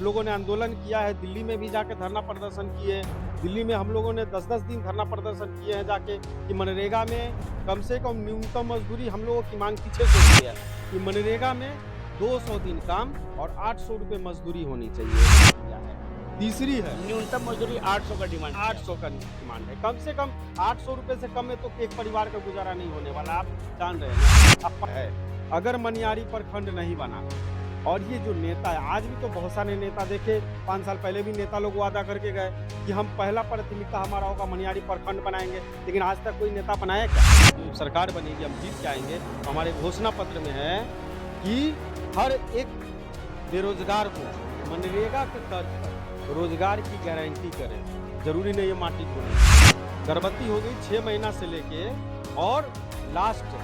लोगों ने आंदोलन किया है, दिल्ली में भी जाके धरना प्रदर्शन किए। दिल्ली में हम लोगों ने 10-10 दिन धरना प्रदर्शन किए हैं जाके कि मनरेगा में कम से कम न्यूनतम मजदूरी हम लोगों की मांग पीछे से की है कि मनरेगा में 200 दिन काम और 800 रुपए मजदूरी होनी चाहिए। किया है। तीसरी है न्यूनतम मजदूरी 800 का डिमांड किया है। 800 का डिमांड है। कम से कम 800 रुपए से कम में तो एक परिवार का गुजारा नहीं होने वाला, आप जान रहे हैं ना। अब है, अगर मनियारी प्रखंड नहीं बना और ये जो नेता है, आज भी तो बहुत सारे नेता देखे, 5 साल पहले भी नेता लोग वादा करके गए कि हम पहला प्राथमिकता हमारा होगा मनियारी प्रखंड बनाएँगे, लेकिन आज तक कोई नेता बनाया क्या? सरकार बनेगी, हम जीत के आएँगे, तो हमारे घोषणा पत्र में है कि हर एक बेरोजगार को मनरेगा के तर्ज पर रोजगार की गारंटी करें। जरूरी नहीं है माटी खोदना। गर्भवती हो गई 6 महीना से लेके और लास्ट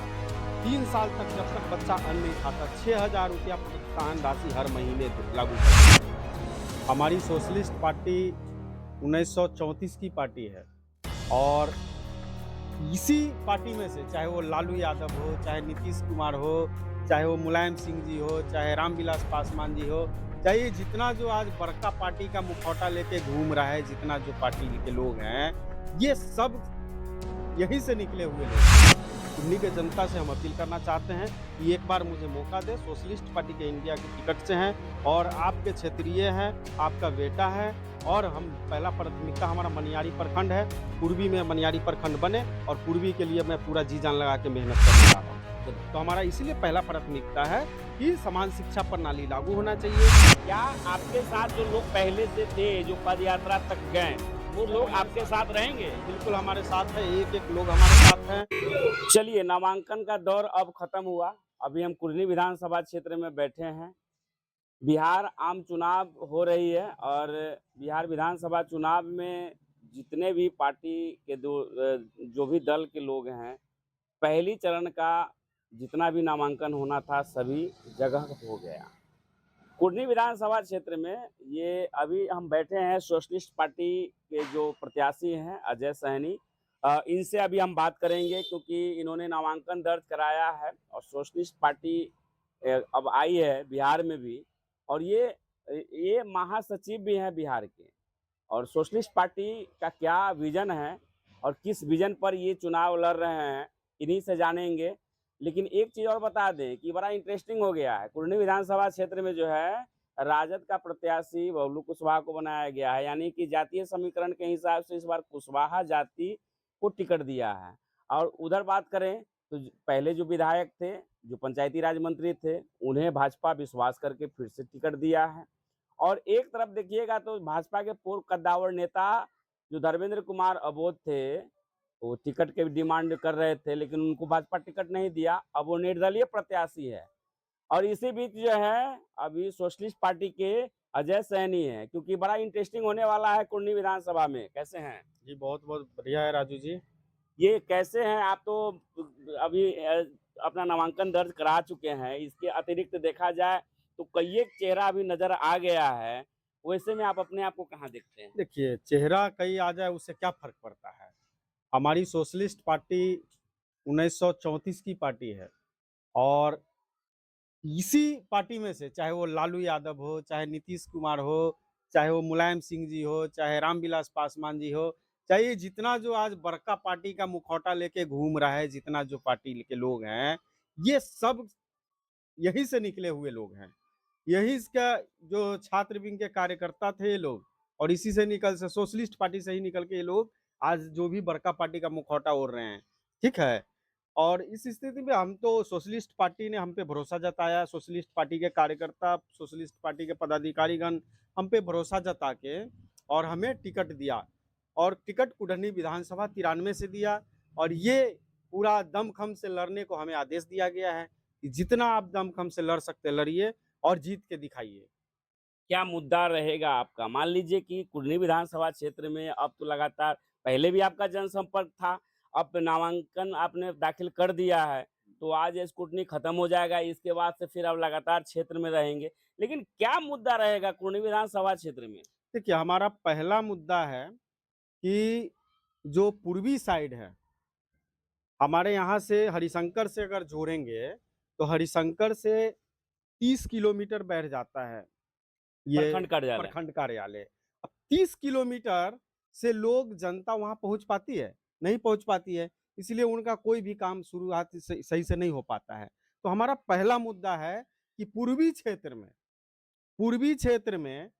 3 साल तक जब तक बच्चा अन्न नहीं खाता, 6,000 रुपया प्रोत्साहन राशि हर महीने लागू करें। हमारी सोशलिस्ट पार्टी 1934 की पार्टी है और इसी पार्टी में से चाहे वो लालू यादव हो, चाहे नीतीश कुमार हो, चाहे वो मुलायम सिंह जी हो, चाहे रामविलास पासवान जी हो, चाहे ये जितना जो आज बड़का पार्टी का मुखौटा लेके घूम रहा है, जितना जो पार्टी के लोग हैं, ये सब यहीं से निकले हुए लोग हैं। उन्हीं के जनता से हम अपील करना चाहते हैं कि एक बार मुझे मौका दें। सोशलिस्ट पार्टी के इंडिया के टिकट से हैं और आपके क्षेत्रीय हैं, आपका बेटा है और हम पहला प्राथमिकता हमारा मनियारी प्रखंड है। पूर्वी में मनियारी प्रखंड बने और पूर्वी के लिए मैं पूरा जी जान लगा के मेहनत करने जा रहा हूँ। तो हमारा इसीलिए पहला प्राथमिकता है कि समान शिक्षा प्रणाली लागू होना चाहिए। क्या आपके साथ जो लोग पहले से थे, जो पदयात्रा तक गए, वो लोग आपके साथ रहेंगे? बिल्कुल हमारे साथ है, एक-एक लोग हमारे साथ हैं। चलिए, नामांकन का दौर अब खत्म हुआ। अभी हम कुर्नी विधानसभा क्षेत्र में बैठे हैं। बिहार आम चुनाव हो रही है और बिहार विधानसभा चुनाव में जितने भी पार्टी के जो भी दल के लोग हैं, पहली चरण का जितना भी नामांकन होना था सभी जगह हो गया। कुर्नी विधानसभा क्षेत्र में ये अभी हम बैठे हैं सोशलिस्ट पार्टी के जो प्रत्याशी हैं अजय सहनी। इनसे अभी हम बात करेंगे क्योंकि इन्होंने नामांकन दर्ज कराया है और सोशलिस्ट पार्टी अब आई है बिहार में भी और ये महासचिव भी हैं बिहार के। और सोशलिस्ट पार्टी का क्या विजन है और किस विजन पर ये चुनाव लड़ रहे हैं, इन्हीं से जानेंगे। लेकिन एक चीज़ और बता दें कि बड़ा इंटरेस्टिंग हो गया है, कुर्नी विधानसभा क्षेत्र में जो है राजद का प्रत्याशी बबलू कुशवाहा को बनाया गया है, यानी कि जातीय समीकरण के हिसाब से इस बार कुशवाहा जाति को टिकट दिया है। और उधर बात करें तो पहले जो विधायक थे, जो पंचायती राज मंत्री थे, उन्हें भाजपा विश्वास करके फिर से टिकट दिया है। और एक तरफ देखिएगा तो भाजपा के पूर्व कद्दावर नेता जो धर्मेंद्र कुमार अबोध थे, वो टिकट के डिमांड कर रहे थे लेकिन उनको भाजपा टिकट नहीं दिया। अब वो निर्दलीय प्रत्याशी है और इसी बीच जो है अभी सोशलिस्ट पार्टी के अजय सैनी है, क्योंकि बड़ा इंटरेस्टिंग होने वाला है कुर्नी विधानसभा में। कैसे हैं? जी, बहुत-बहुत बढ़िया है राजू जी। ये कैसे हैं आप? तो अभी अपना नामांकन दर्ज करा चुके हैं। इसके अतिरिक्त देखा जाए तो कई एक चेहरा अभी नजर आ गया है। वैसे में आप अपने आप को कहाँ देखते हैं? देखिए, चेहरा कहीं आ जाए उससे क्या फ़र्क पड़ता है? हमारी सोशलिस्ट पार्टी 1934 की पार्टी है और इसी पार्टी में से चाहे वो लालू यादव हो, चाहे नीतीश कुमार हो, चाहे वो मुलायम सिंह जी हो, चाहे रामविलास पासवान जी हो, चाहे ये जितना जो आज बड़का पार्टी का मुखौटा लेके घूम रहा है, जितना जो पार्टी के लोग हैं, ये सब यहीं से निकले हुए लोग हैं। यही इसका जो छात्र विंग के कार्यकर्ता थे ये लोग और इसी से निकल से सोशलिस्ट पार्टी से ही निकल के ये लोग आज जो भी बड़का पार्टी का मुखौटा ओढ़ रहे हैं, ठीक है? और इस स्थिति में हम तो सोशलिस्ट पार्टी ने हम पे भरोसा जताया, सोशलिस्ट पार्टी के कार्यकर्ता, सोशलिस्ट पार्टी के पदाधिकारीगण हम पे भरोसा जता के और हमें टिकट दिया और टिकट कुढ़नी विधानसभा 93 से दिया और ये पूरा दमखम से लड़ने को हमें आदेश दिया गया है कि जितना आप दमखम से लड़ सकते लड़िए और जीत के दिखाइए। क्या मुद्दा रहेगा आपका? मान लीजिए कि कुर्नी विधानसभा क्षेत्र में अब तो लगातार पहले भी आपका जनसंपर्क था, अब नामांकन आपने दाखिल कर दिया है, तो आज स्क्रूटनी खत्म हो जाएगा, इसके बाद से फिर अब लगातार क्षेत्र में रहेंगे। लेकिन क्या मुद्दा रहेगा कुर्नी विधानसभा क्षेत्र में? देखिए, हमारा पहला मुद्दा है कि जो पूर्वी साइड है, हमारे यहाँ से हरिशंकर से अगर जोड़ेंगे, तो हरिशंकर से 30 किलोमीटर बैठ जाता है ये प्रखंड कार्यालय। प्रखंड कार्यालय। अब 30 किलोमीटर से लोग जनता वहाँ पहुँच पाती है? नहीं पहुँच पाती है, इसलिए उनका कोई भी काम शुरुआत सही से नहीं हो पाता है। तो हमारा पहला मुद्दा है कि पूर्वी क्षेत्र में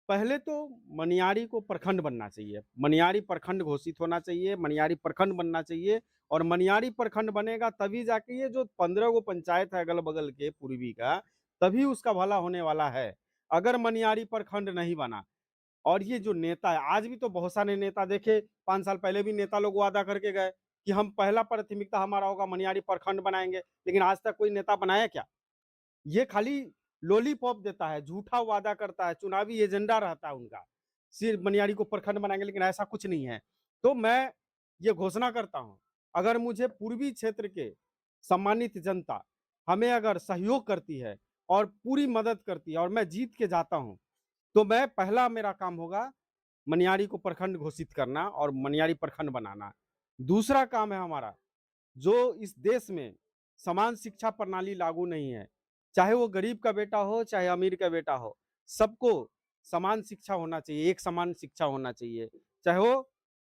पहले तो मनियारी को प्रखंड बनना चाहिए। मनियारी प्रखंड घोषित होना चाहिए, मनियारी प्रखंड बनना चाहिए और मनियारी प्रखंड बनेगा तभी जाके ये जो 15 गो पंचायत है अगल-बगल के पूर्वी का, तभी उसका भला होने वाला है। अगर मनियारी प्रखंड नहीं बना और ये जो नेता है, आज भी तो बहुत सारे नेता देखे 5 साल पहले भी नेता लोग वादा करके गए कि हम पहला प्राथमिकता हमारा होगा मनियारी प्रखंड बनाएँगे, लेकिन आज तक कोई नेता बनाया क्या? ये खाली लॉलीपॉप देता है, झूठा वादा करता है, चुनावी एजेंडा रहता है उनका। सिर्फ मनियारी को प्रखंड बनाएँगे लेकिन ऐसा कुछ नहीं है। तो मैं ये घोषणा करता हूँ, अगर मुझे पूर्वी क्षेत्र के सम्मानित जनता हमें अगर सहयोग करती है और पूरी मदद करती है और मैं जीत के जाता हूँ, तो मैं पहला मेरा काम होगा मनियारी को प्रखंड घोषित करना और मनियारी प्रखंड बनाना। दूसरा काम है हमारा जो इस देश में समान शिक्षा प्रणाली लागू नहीं है, चाहे वो गरीब का बेटा हो, चाहे अमीर का बेटा हो, सबको समान शिक्षा होना चाहिए, एक समान शिक्षा होना चाहिए। चाहे वो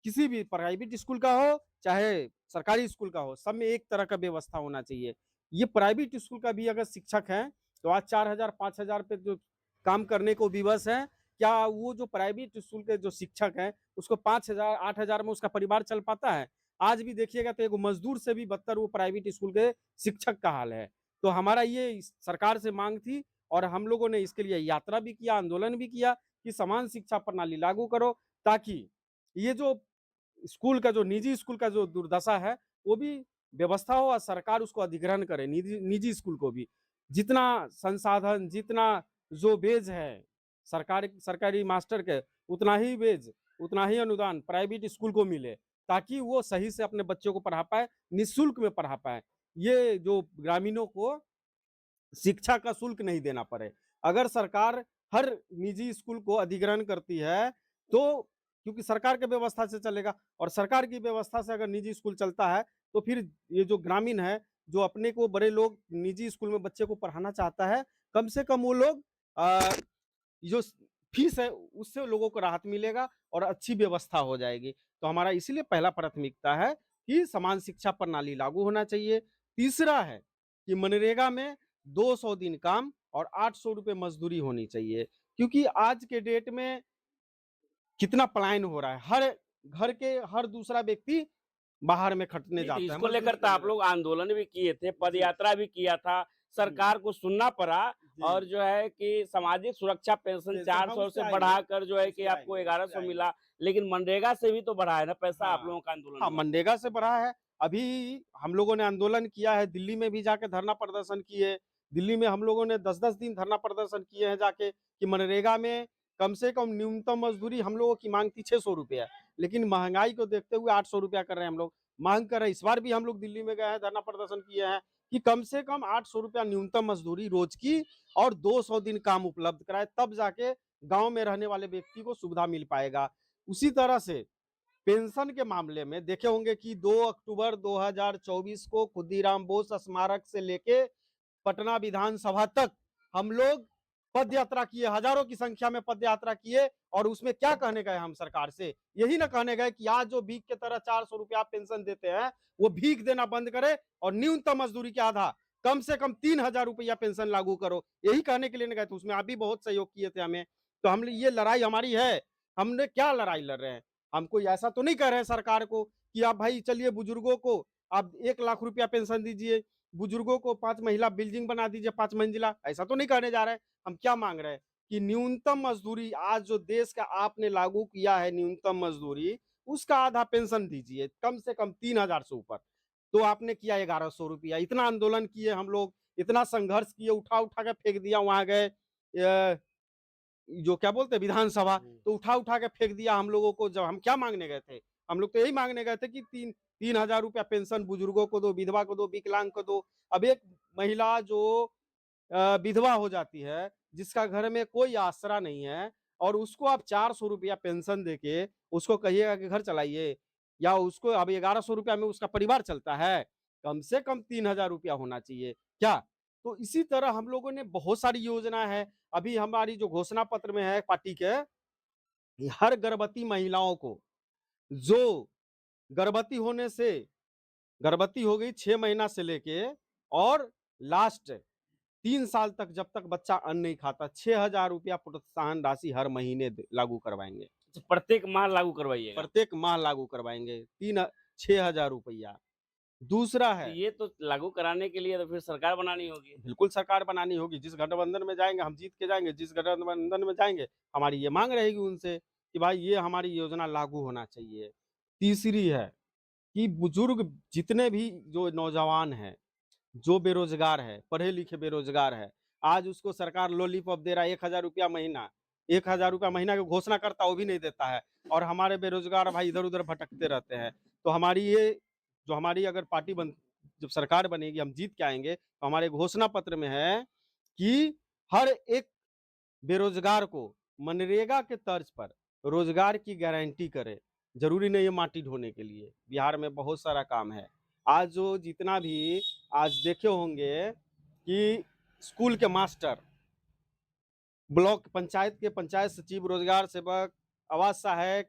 किसी भी प्राइवेट स्कूल का हो, चाहे सरकारी स्कूल का हो, सब में एक तरह का व्यवस्था होना चाहिए। ये प्राइवेट स्कूल का भी अगर शिक्षक हैं, तो आज 4,000 5,000 पे जो काम करने को विवश हैं, क्या वो जो प्राइवेट स्कूल के जो शिक्षक हैं, उसको 5,000 8,000 में उसका परिवार चल पाता है? आज भी देखिएगा तो एक मजदूर से भी बदतर वो प्राइवेट स्कूल के शिक्षक का हाल है। तो हमारा ये सरकार से मांग थी और हम लोगों ने इसके लिए यात्रा भी किया, आंदोलन भी किया कि समान शिक्षा प्रणाली लागू करो ताकि ये जो स्कूल का जो निजी स्कूल का जो दुर्दशा है, वो भी व्यवस्था हो और सरकार उसको अधिग्रहण करे, निजी निजी स्कूल को भी। जितना संसाधन, जितना जो वेज है सरकारी मास्टर के, उतना ही वेज, उतना ही अनुदान प्राइवेट स्कूल को मिले। ताकि वो सही से अपने बच्चों को पढ़ा पाए, निःशुल्क में पढ़ा पाए। ये जो ग्रामीणों को शिक्षा का शुल्क नहीं देना पड़े। अगर सरकार हर निजी स्कूल को अधिग्रहण करती है, तो क्योंकि सरकार के व्यवस्था से चलेगा और सरकार की व्यवस्था से अगर निजी स्कूल चलता है, तो फिर ये जो ग्रामीण है, जो अपने को बड़े लोग निजी स्कूल में बच्चे को पढ़ाना चाहता है, कम से कम वो लोग जो फीस है उससे लोगों को राहत मिलेगा और अच्छी व्यवस्था हो जाएगी। तो हमारा इसीलिए पहला प्राथमिकता है कि समान शिक्षा प्रणाली लागू होना चाहिए। तीसरा है कि मनरेगा में 200 दिन काम और 800 रुपए मजदूरी होनी चाहिए। क्योंकि आज के डेट में कितना पलायन हो रहा है। हर घर के हर दूसरा व्यक्ति बाहर में खटने नहीं, तो जाता है, इसको मजदूरी लेकर तो करने आप लोग जाता है। आंदोलन भी किए थे, जी, पदयात्रा भी किया था, सरकार को सुनना पड़ा जी। और जो है कि सामाजिक सुरक्षा पेंशन पेंशन हाँ, 400 उस पे से आएँगे, बढ़ाकर जो है उस कि पे आपको आएँगे, उस पे 1100 आएँगे। मिला, लेकिन मनरेगा से भी तो बढ़ा है ना पैसा आप हाँ। लोगों का आंदोलन हाँ, में। मनरेगा से बढ़ा है। अभी हम लोगों ने आंदोलन किया है, दिल्ली में भी जाके धरना प्रदर्शन किए। दिल्ली में हम लोगों ने 10-10 दिन धरना प्रदर्शन किए हैं जाके कि मनरेगा में कम से कम न्यूनतम मज़दूरी हम लोगों की माँग थी 600 रुपया, लेकिन महँगाई को देखते हुए 800 रुपया कर रहे हैं हम लोग। माँग कर रहे हैं, इस बार भी हम लोग दिल्ली में गए हैं, धरना प्रदर्शन किए हैं कि कम से कम 800 रुपया न्यूनतम मज़दूरी रोज़ की और 200 दिन काम उपलब्ध कराएँ, तब जाके गाँव में रहने वाले व्यक्ति को सुविधा मिल पाएगा। उसी तरह से पेंशन के मामले में देखे होंगे कि 2 अक्टूबर 2024 को खुदीराम बोस स्मारक से लेके पटना विधानसभा तक हम लोग पद यात्रा किए, हजारों की संख्या में पद यात्रा किए और उसमें क्या कहने गए हम सरकार से? यही ना कहने गए कि आज जो भीख के तरह 400 रुपया पेंशन देते हैं, वो भीख देना बंद करे और न्यूनतम मजदूरी के आधा, कम से कम 3,000 रुपया पेंशन लागू करो। यही कहने के लिए ना गए थे, उसमें आप भी बहुत सहयोग किए थे हमें। तो हम ये लड़ाई हमारी है, हमने क्या लड़ाई लड़ रहे हैं? हम कोई ऐसा तो नहीं कह रहे हैं सरकार को कि आप भाई चलिए बुजुर्गों को आप 1 लाख रुपया पेंशन दीजिए, बुजुर्गों को 5 महिला बिल्डिंग बना दीजिए 5 मंजिला, ऐसा तो नहीं कहने जा रहे हैं। हम क्या माँग रहे हैं कि न्यूनतम मज़दूरी आज जो देश का आपने लागू किया है न्यूनतम मज़दूरी, उसका आधा पेंशन दीजिए, कम से कम 3,000 से ऊपर। तो आपने किया 1,100 रुपया, इतना आंदोलन किए हम लोग, इतना संघर्ष किए, उठा-उठा के फेंक दिया वहाँ गए जो क्या बोलते हैं विधानसभा, तो उठा-उठा के फेंक दिया हम लोगों को जब हम क्या माँगने गए थे? हम लोग तो यही माँगने गए थे कि 3,000 रुपया पेंशन बुजुर्गों को दो, विधवा को दो, विकलांग को दो। अब एक महिला जो विधवा हो जाती है, जिसका घर में कोई आसरा नहीं है और उसको आप 400 रुपया पेंशन देके उसको कहिएगा कि घर चलाइए या उसको अब 1,100 रुपया में उसका परिवार चलता है? कम से कम 3,000 रुपया होना चाहिए। क्या? तो इसी तरह हम लोगों ने बहुत सारी योजना है, अभी हमारी जो घोषणा पत्र में है पार्टी के, कि हर गर्भवती महिलाओं को, जो गर्भवती होने से गर्भवती हो गई 6 महीना से लेके और लास्ट 3 साल तक जब तक बच्चा अन्न नहीं खाता, 6,000 रुपया प्रोत्साहन राशि हर महीने लागू करवाएंगे। तो प्रत्येक माह लागू करवाइएगा। प्रत्येक माह लागू करवाएंगे 6,000 रुपया। दूसरा तो है, ये तो लागू कराने के लिए तो फिर सरकार बनानी होगी। बिल्कुल सरकार बनानी होगी, जिस गठबंधन में जाएंगे हम जीत के जाएंगे, जिस गठबंधन में जाएंगे हमारी ये मांग रहेगी उनसे कि भाई ये हमारी योजना लागू होना चाहिए। तीसरी है कि बुजुर्ग जितने भी जो नौजवान हैं, जो बेरोजगार है, पढ़े लिखे बेरोजगार है, आज उसको सरकार लॉलीपॉप दे रहा है 1,000 रुपया महीना। 1,000 रुपया महीना की घोषणा करता है, वो भी नहीं देता है और हमारे बेरोजगार भाई इधर-उधर भटकते रहते हैं। तो हमारी ये जो हमारी अगर पार्टी बन जब सरकार बनेगी, हम जीत के आएँगे, तो हमारे घोषणा पत्र में है कि हर एक बेरोजगार को मनरेगा के तर्ज पर रोजगार की गारंटी करे। ज़रूरी नहीं है माटी ढोने के लिए, बिहार में बहुत सारा काम है। आज जो जितना भी आज देखे होंगे कि स्कूल के मास्टर, ब्लॉक पंचायत के पंचायत सचिव, रोजगार सेवक, आवास सहायक,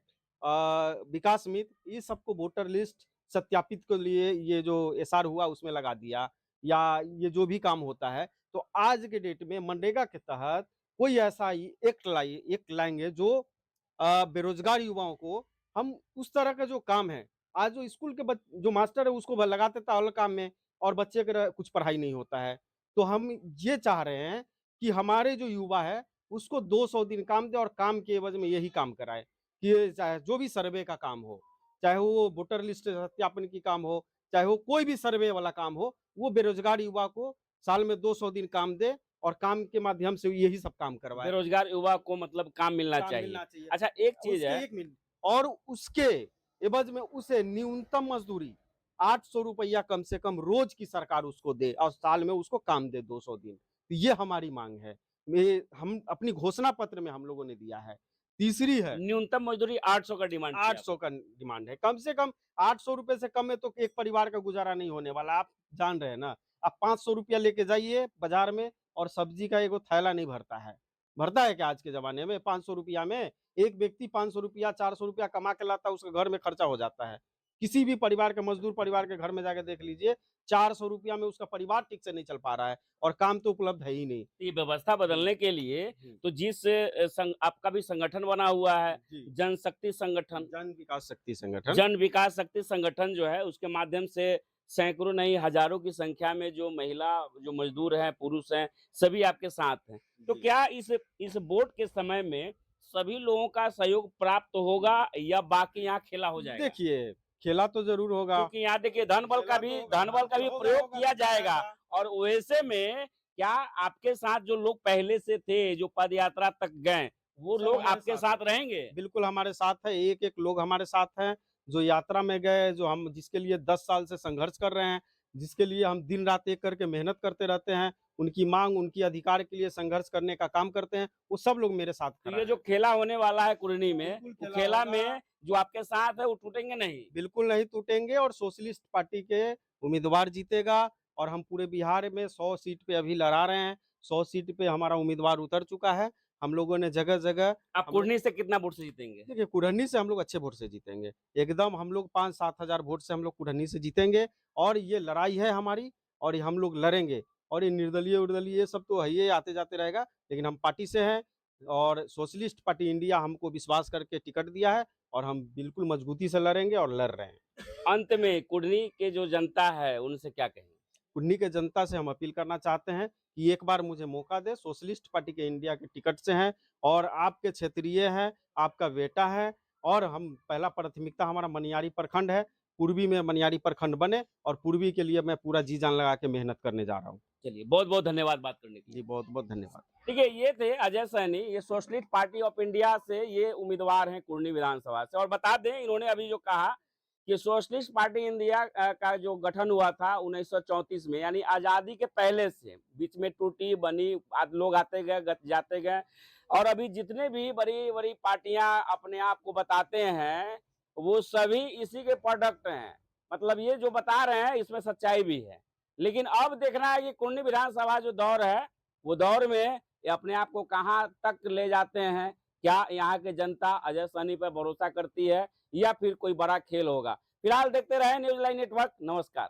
विकास मित्र, ये सबको वोटर लिस्ट सत्यापित के लिए ये जो एसआर हुआ उसमें लगा दिया, या ये जो भी काम होता है। तो आज के डेट में मनरेगा के तहत कोई ऐसा एक्ट लाएंगे जो बेरोजगार युवाओं को, हम उस तरह का जो काम है, आज जो स्कूल के जो मास्टर है उसको लगा देता है अलग काम में और बच्चे का कुछ पढ़ाई नहीं होता है। तो हम ये चाह रहे हैं कि हमारे जो युवा है उसको 200 दिन काम दें और काम के एवज में यही काम कराएँ, कि ये चाहे जो भी सर्वे का काम हो, चाहे वो वोटर लिस्ट सत्यापन की काम हो, चाहे वो कोई भी सर्वे वाला काम हो, वो बेरोजगार युवा को साल में 200 दिन काम दे और काम के माध्यम से यही सब काम करवाए। बेरोजगार युवा को मतलब काम मिलना काम चाहिए। मिलना चाहिए। अच्छा एक चीज़ उसके है, 1 मिनट और उसके एवज में उसे न्यूनतम मज़दूरी 800 रुपया कम से कम रोज़ की सरकार उसको दे और साल में उसको काम दे 200 दिन। तो ये हमारी माँग है। ये हम अपनी घोषणा पत्र में हम लोगों ने दिया है। तीसरी है, न्यूनतम मजदूरी 800 का डिमांड किया। 800 का डिमांड है। कम से कम 800 रुपए से कम में तो एक परिवार का गुज़ारा नहीं होने वाला, आप जान रहे हैं ना। आप 500 रुपया लेके जाइए बाज़ार में और सब्ज़ी का एगो थैला नहीं भरता है। भरता है क्या आज के ज़माने में 500 रुपया में? एक व्यक्ति 500 रुपया, 400 रुपया कमा के लाता है, उसके घर में खर्चा हो जाता है। किसी भी परिवार के मज़दूर परिवार के घर में जाके देख लीजिए, 400 रुपया में उसका परिवार ठीक से नहीं चल पा रहा है और काम तो उपलब्ध है ही नहीं। ये व्यवस्था बदलने के लिए हुँ। तो जिस आपका भी संगठन बना हुआ है, जी। जनशक्ति संगठन, जन विकास शक्ति संगठन। जन विकास शक्ति संगठन जो है उसके माध्यम से सैकड़ों नहीं हजारों की संख्या में जो महिला, जो मजदूर हैं, पुरुष हैं, सभी आपके साथ हैं। तो जी। क्या इस वोट के समय में सभी लोगों का सहयोग प्राप्त होगा या बाकी यहाँ खेला हो जाएगा? देखिए, खेला तो ज़रूर होगा। क्योंकि यहाँ देखिए धन बल का भी प्रयोग किया जाएगा और वैसे में क्या आपके साथ जो लोग पहले से थे, जो पद यात्रा तक गए, वो सब लोग हमारे आपके साथ साथ रहेंगे? बिल्कुल हमारे साथ है, एक-एक लोग हमारे साथ हैं, जो यात्रा में गए, जो हम जिसके लिए 10 साल से संघर्ष कर रहे हैं, जिसके लिए हम दिन-रात एक करके मेहनत करते रहते हैं, उनकी माँग, उनकी अधिकार के लिए संघर्ष करने का काम करते हैं, वो सब लोग मेरे साथ तो खड़ा ये है। जो खेला होने वाला है कुरनी में, बिल्कुल वो खेला खेला होगा। में जो आपके साथ है वो टूटेंगे नहीं। बिल्कुल नहीं टूटेंगे और सोशलिस्ट पार्टी के उम्मीदवार जीतेगा और हम पूरे बिहार में 100 सीट पे अभी लड़ा रहे हैं। 100 सीट पे हमारा उम्मीदवार उतर चुका है। हम लोगों ने जगह-जगह आप हम लोग कुरनी से कितना वोट से जीतेंगे? देखिए कुरहनी से हम लोग अच्छे वोट से जीतेंगे। एकदम हम लोग 5-7 हज़ार वोट से हम लोग कुरहनी से जीतेंगे और ये लड़ाई है हमारी और ये हम लोग लड़ेंगे और ये निर्दलीय-उर्दलीय ये सब तो है ही आते-जाते रहेगा, लेकिन हम पार्टी से हैं और सोशलिस्ट पार्टी इंडिया हमको विश्वास करके टिकट दिया है और हम बिल्कुल मजबूती से लड़ेंगे और लड़ रहे हैं। अंत में कुरनी के जो जनता है उनसे क्या कहेंगे? कुन्नी के जनता से हम अपील करना चाहते हैं कि एक बार मुझे मौका दें, सोशलिस्ट पार्टी के इंडिया के टिकट से हैं और आपके क्षेत्रीय हैं, आपका बेटा है और हम पहला प्राथमिकता हमारा मनियारी प्रखंड है, पूर्वी में मनियारी प्रखंड बने और पूर्वी के लिए मैं पूरा जी-जान लगा के मेहनत करने जा रहा हूँ। चलिए, बहुत-बहुत धन्यवाद बात करने के लिए। जी, बहुत-बहुत धन्यवाद। देखिए, ये थे अजय सैनी, ये सोशलिस्ट पार्टी ऑफ इंडिया से ये उम्मीदवार हैं कुरनी विधानसभा से। और बता दें इन्होंने अभी जो कहा कि सोशलिस्ट पार्टी इंडिया का जो गठन हुआ था 1934 में, यानी आज़ादी के पहले से, बीच में टूटी, बनी, लोग आते गए, जाते गए और अभी जितने भी बड़ी-बड़ी पार्टियां अपने आप को बताते हैं, वो सभी इसी के प्रोडक्ट हैं। मतलब ये जो बता रहे हैं इसमें सच्चाई भी है। लेकिन अब देखना है कि कुर्नी विधानसभा जो दौर है, वो दौर में ये अपने आप को कहाँ तक ले जाते हैं। क्या यहाँ की जनता अजय सहनी पर भरोसा करती है या फिर कोई बड़ा खेल होगा? फिलहाल देखते रहे न्यूज़ लाइव नेटवर्क। नमस्कार।